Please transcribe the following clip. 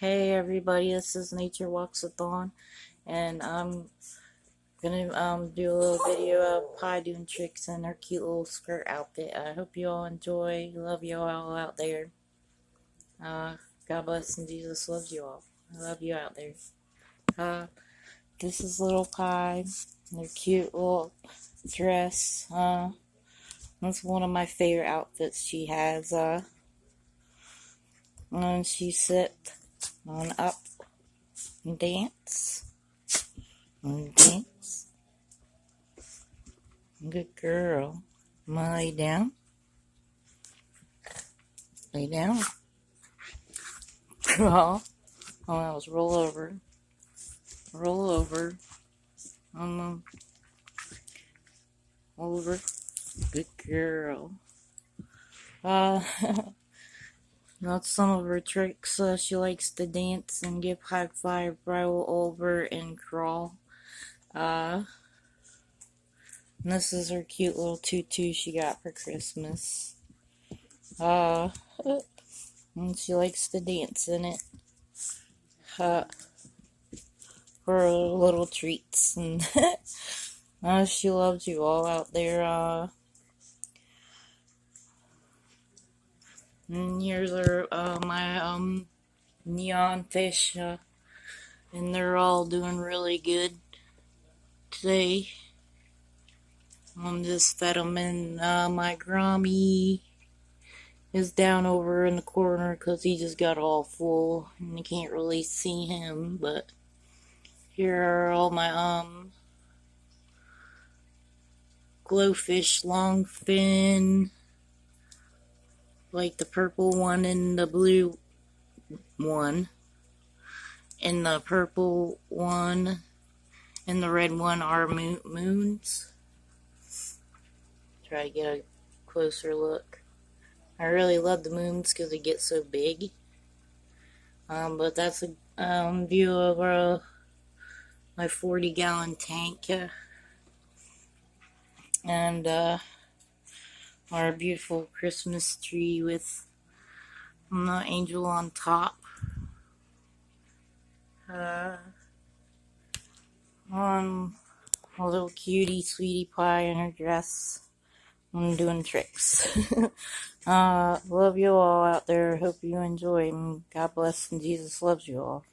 Hey everybody, this is Nature Walks-a-thon, and I'm gonna do a little video of Pie doing tricks in her cute little skirt outfit. I hope you all enjoy. Love you all out there. God bless and Jesus loves you all. I love you out there. This is little Pie in her cute little dress. That's one of my favorite outfits she has. And she sit on up and dance. And dance. Good girl. I'm gonna lay down. Lay down. Oh, that was roll over. Roll over. Over. Good girl. That's some of her tricks. She likes to dance and give high five, roll over, and crawl. And this is her cute little tutu she got for Christmas. And she likes to dance in it. For little treats. And she loves you all out there. And here's our, my, neon fish, and they're all doing really good today. Just fed them, and, my Grommy is down over in the corner because he just got all full, and you can't really see him, but here are all my, GloFish, long fin, like the purple one and the blue one, and the purple one and the red one are moons. Try to get a closer look. I really love the moons because they get so big. But that's a view of my 40-gallon tank, and our beautiful Christmas tree with the angel on top. On a little cutie sweetie pie in her dress. I'm doing tricks. Love you all out there. Hope you enjoy. And God bless and Jesus loves you all.